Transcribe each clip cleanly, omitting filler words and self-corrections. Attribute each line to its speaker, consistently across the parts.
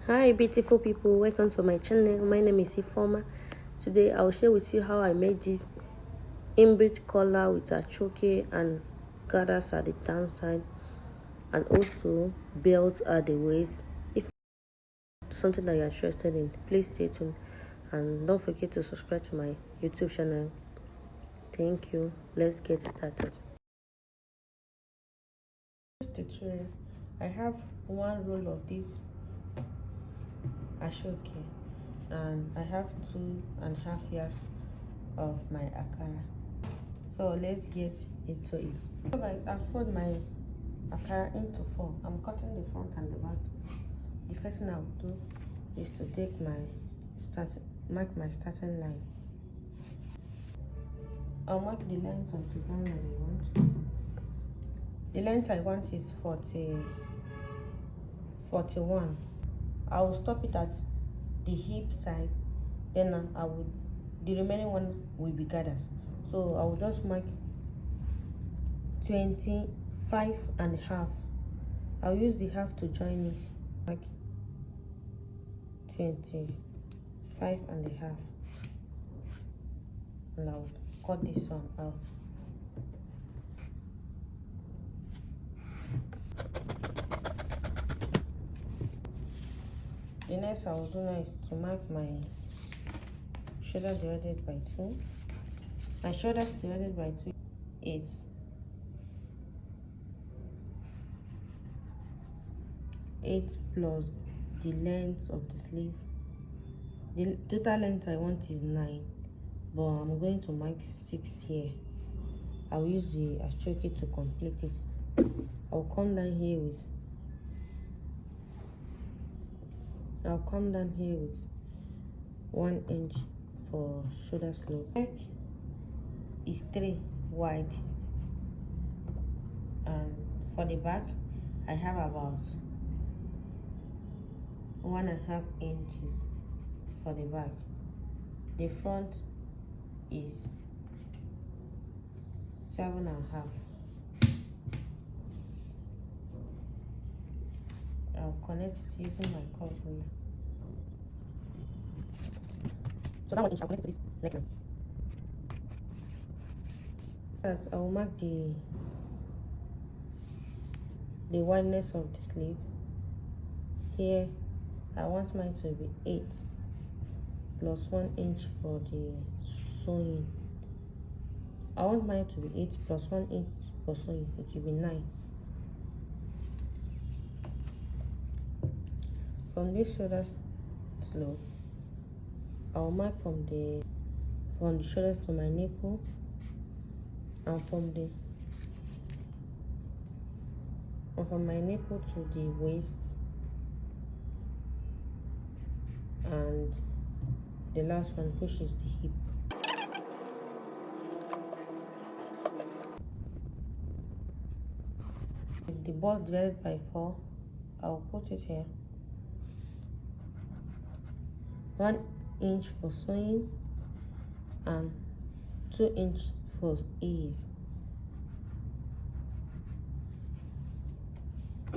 Speaker 1: Hi beautiful people, welcome to my channel. My name is Ifoma. Today I'll share with you how I made this inbuilt collar with aso-oke and gathers at the downside and also belt at the waist. If it's something that you're interested in, please stay tuned and don't forget to subscribe to my YouTube channel. Thank you. Let's get started. Tutorial. I have one roll of this aso-oke and I have 2.5 years of my akara. So let's get into it. So guys, I fold my akara into 4. I'm cutting the front and the back. The first thing I will do is to take mark my starting line. I'll mark the length of the gown that I want. The length I want is 41. I will stop it at the hip side, then the remaining one will be gathers. So I will just mark 25.5. I'll use the half to join it, like 25.5, and I'll cut this one out. The next I will do now is to mark my shoulder divided by 2. My shoulders divided by 2 is 8 plus the length of the sleeve. The total length I want is 9, but I'm going to mark 6 here. I'll use the aso-oke to complete it. I'll come down here with 1 inch for shoulder slope. Neck is 3 wide, and for the back I have about 1.5 inches for the back. The front is 7.5. I'll connect it using my curve ruler. So that 1 inch I'll connect it to this neckline. I will mark the wideness of the sleeve. Here I want mine to be 8 plus 1 inch for the sewing. I want mine to be 8 plus 1 inch for sewing. It will be 9. From this shoulder slope, I'll mark from the shoulders to my nipple, and from my nipple to the waist, and the last one, which is the hip. The bust divided by 4, I'll put it here. 1 inch for sewing and 2 inch for ease.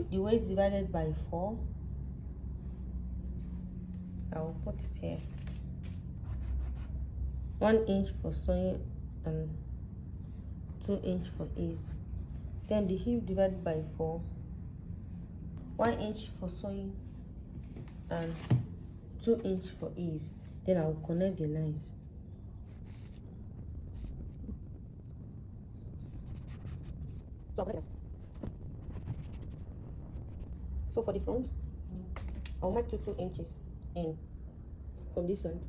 Speaker 1: The waist divided by 4, I will put it here. 1 inch for sewing and 2 inch for ease. Then the hip divided by 4, 1 inch for sewing and 2 inch for ease. Then I will connect the lines. So for the front, I'll mark 2 inches in from this side.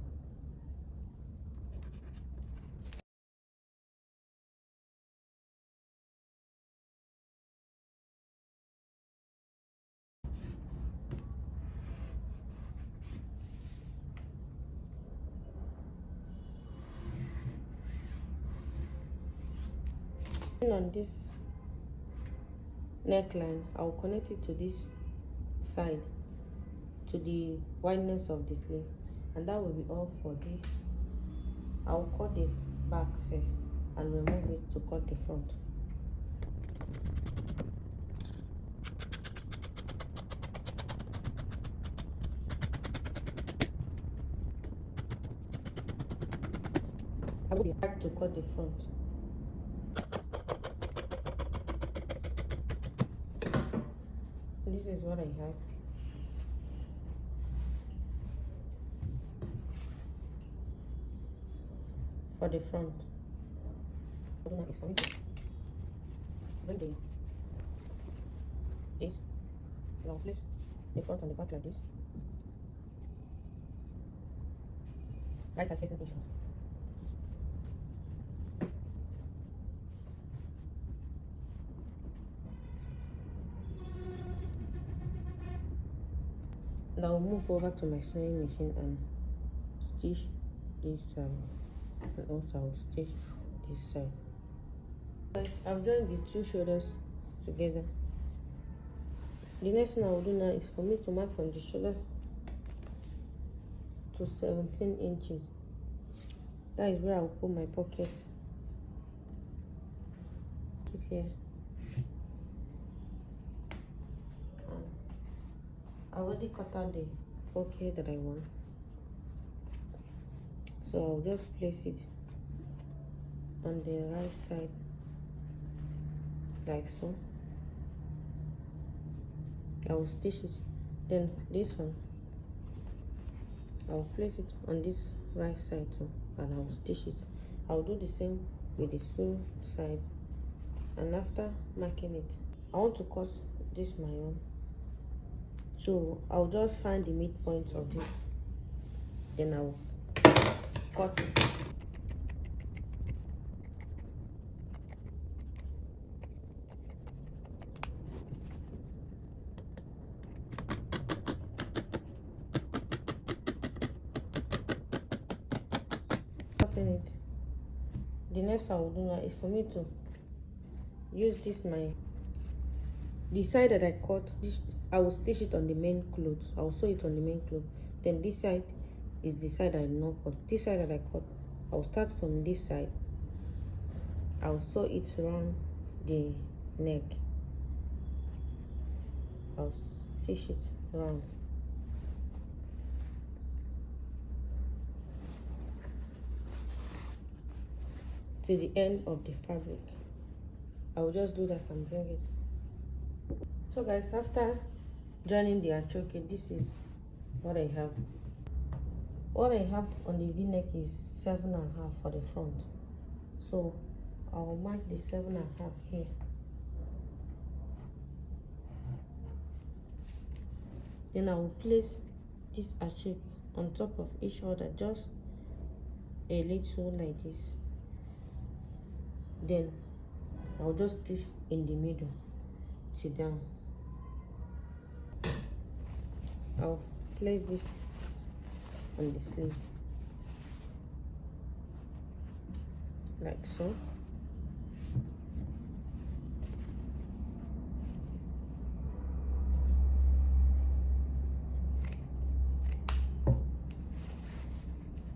Speaker 1: On this neckline, I'll connect it to this side, to the wideness of the sleeve, and that will be all for this. I'll cut the back first and remove it to cut the front. I will be hard to cut the front. This is what I have. For the front. Is for me to bring this long place the front and the back like this. Right side facing each one. Now I'll move over to my sewing machine and stitch this side, and also I'll stitch this side. I've joined the two shoulders together. The next thing I will do now is for me to mark from the shoulders to 17 inches. That is where I will put my pocket. It's here. I already cut out the pocket that I want, so I'll just place it on the right side like so. I will stitch it. Then this one, I'll place it on this right side too, and I'll stitch it. I'll do the same with the two sides. And after marking it, I want to cut this my own, so I'll just find the midpoint of this, then I'll cut it. Cutting it. The next I will do now is for me to use this the side that I cut. I will stitch it on the main clothes. I will sew it on the main cloth. Then this side is the side I did not cut. This side that I cut, I will start from this side. I will sew it around the neck. I'll stitch it around. To the end of the fabric. I will just do that and bring it. So guys, after joining the aso-oke, this is what I have. What I have on the v-neck is 7.5 for the front, so I'll mark the 7.5 here. Then I will place this aso-oke on top of each other, just a little like this. Then I'll just stitch in the middle to down. I'll place this on the sleeve like so.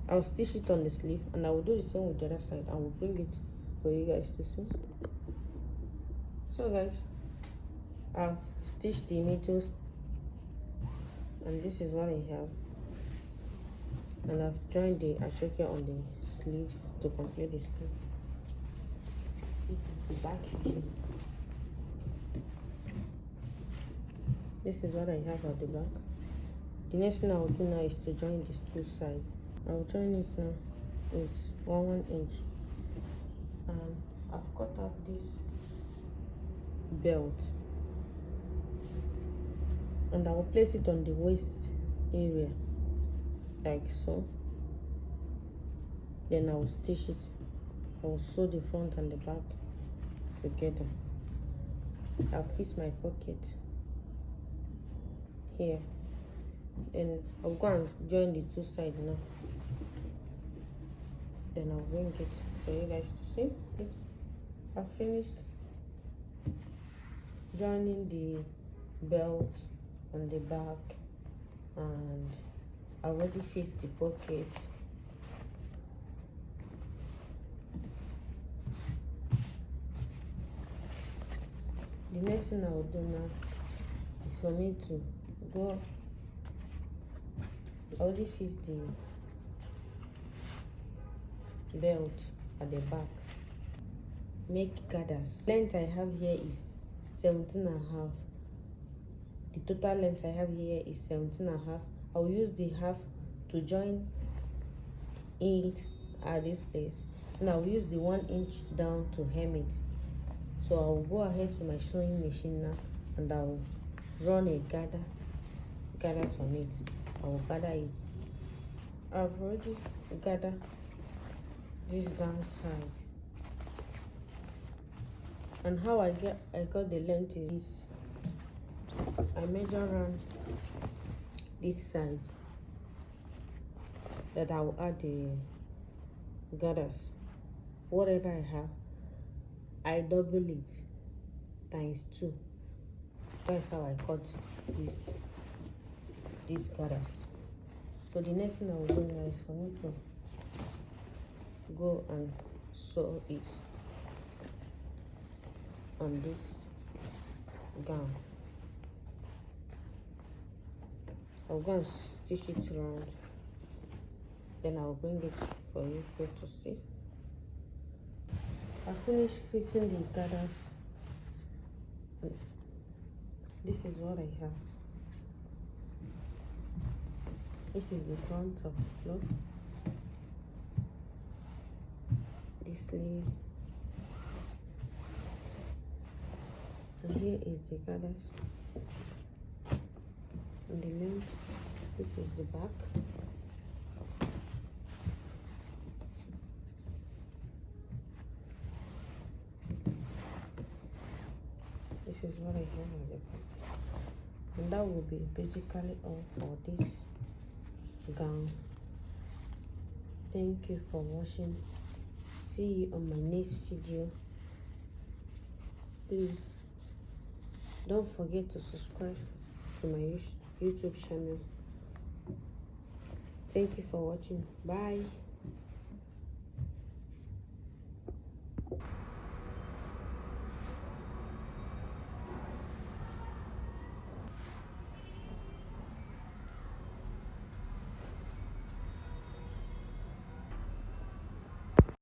Speaker 1: I'll stitch it on the sleeve, and I will do the same with the other side. I will bring it for you guys to see. So guys, I've stitched the middle, and this is what I have. And I've joined the aso-oke on the sleeve to complete the sleeve. This is the back. This is what I have at the back. The next thing I will do now is to join these two sides. I will join it now with 1 inch, and I've cut out this belt, and I will place it on the waist area like so. Then I will stitch it. I will sew the front and the back together. I'll fix my pocket here. Then I'll go and join the two sides now. Then I'll bring it for you guys to see. Yes, I've finished joining the belt on the back, and I already fixed the pocket. The next thing I will do now is for me to go. I already fixed belt at the back. Make gathers. Length I have here is 17.5. The total length I have here is 17.5. I will use the half to join it at this place, and I will use the 1 inch down to hem it. So I will go ahead to my sewing machine now, and I will run a gathers on it. I will gather it. I've already gathered this down side, and how I got the length is I measure around this side that I will add the gathers. Whatever I have, I double it times 2. That's how I cut these gathers. So the next thing I will do now is for me to go and sew it on this gown. I'll go and stitch it around, then I'll bring it for you to see. I finished fitting the gathers. This is what I have. This is the front of the cloth, the sleeve, and here is the gathers and the length. This is the back. This is what I have at the back, and that will be basically all for this gown. Thank you for watching. See you on my next video. Please don't forget to subscribe to my YouTube channel. Thank you for watching. Bye.